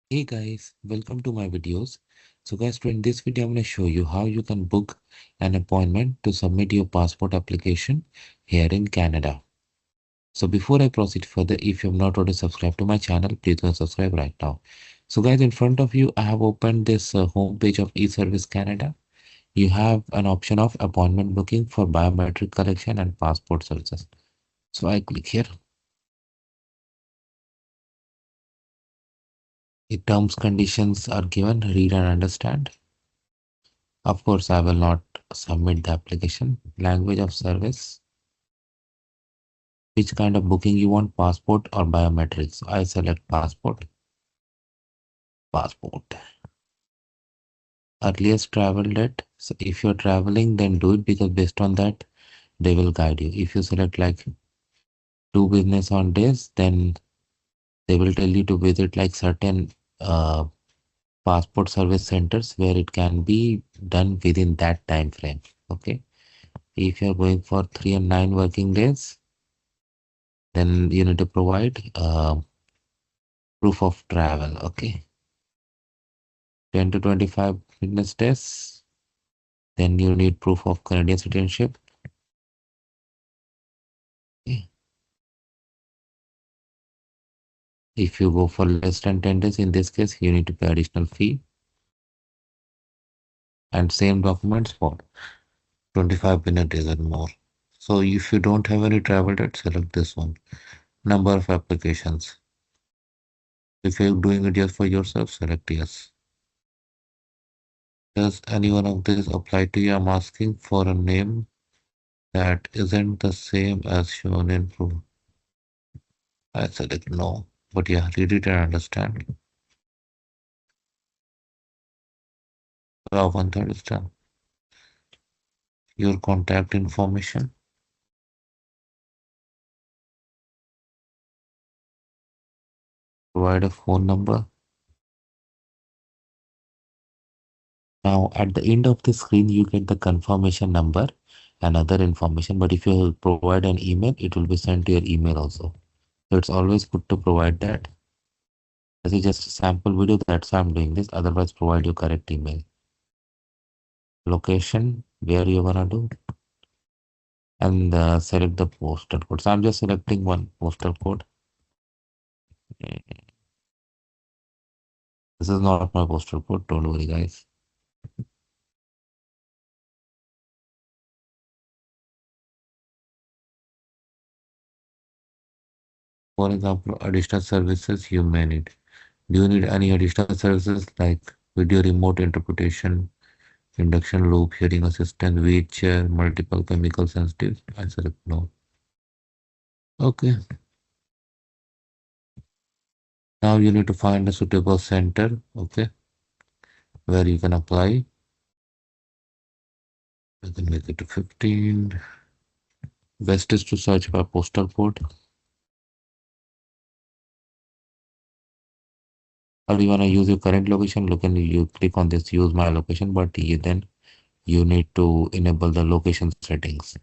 Hey guys, welcome to my videos. So guys, in this video, I'm going to show you how you can book an appointment to submit your passport application here in Canada. So before I proceed further, if you have not already subscribed to my channel, please go subscribe right now. So guys, in front of you, I have opened this homepage of eService Canada. You have an option of appointment booking for biometric collection and passport services. So I click here. The terms conditions are given, read and understand. Of course, I will not submit the application. Language of service. Which kind of booking you want, passport or biometrics? So I select passport. Passport. Earliest travel date. So if you're traveling, then do it because based on that, they will guide you. If you select like 2 business on days, then they will tell you to visit like certain passport service centers where it can be done within that time frame. Okay. If you're going for 3 and 9 working days, then you need to provide proof of travel. Okay, 10 to 25 business days, then you need proof of Canadian citizenship. Okay. If you go for less than 10 days, in this case you need to pay additional fee, and same documents for 25 business days and more. So if you don't have any travel date, select this one. Number of applications. If you're doing it just for yourself, select yes. Does any one of these apply to you? I'm asking for a name that isn't the same as shown in proof. I select no, but yeah, read it and understand. One third is done. Your contact information. Provide a phone number. Now, at the end of the screen, you get the confirmation number and other information. But if you provide an email, it will be sent to your email also. So it's always good to provide that. This is just a sample video. That's why I'm doing this. Otherwise, provide your correct email. Location, where you're gonna do, and select the postal code. So I'm just selecting one postal code. This is not my postal code. Don't worry, guys. For example, additional services you may need. Do you need any additional services like video remote interpretation, induction loop, hearing assistant, wheelchair, multiple chemical sensitive? I select no. Okay. Now you need to find a suitable center, okay, where you can apply. You can make it to 15. Best is to search by postal code. Or you want to use your current location, look and you click on this use my location, but then you need to enable the location settings.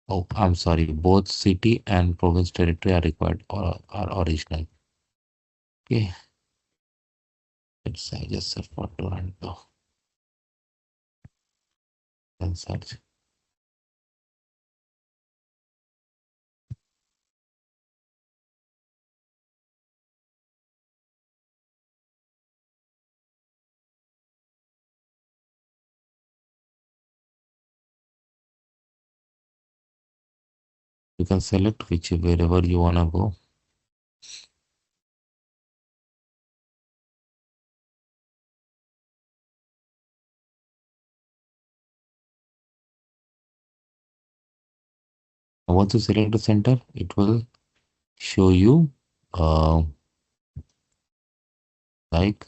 Oh, I'm sorry. Both city and province territory are required or are original. Okay. Let's say just search for Toronto and search. You can select which wherever you wanna go. Once you select the center, it will show you uh, like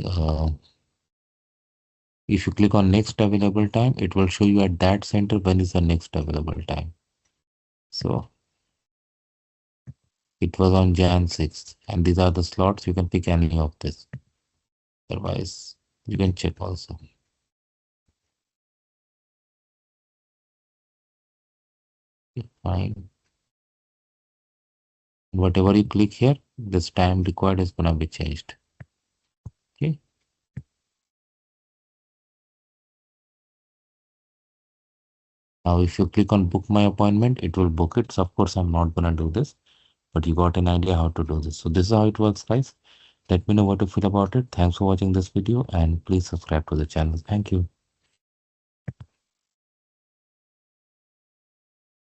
if you click on next available time, it will show you at that center when is the next available time. So it was on Jan 6th, and these are the slots. You can pick any of this. Otherwise, you can check also. Fine. Whatever you click here, this time required is gonna be changed. Okay. Now, if you click on book my appointment, it will book it. So of course, I'm not gonna do this, but you got an idea how to do this. So this is how it works, guys. Let me know what you feel about it. Thanks for watching this video and please subscribe to the channel. Thank you.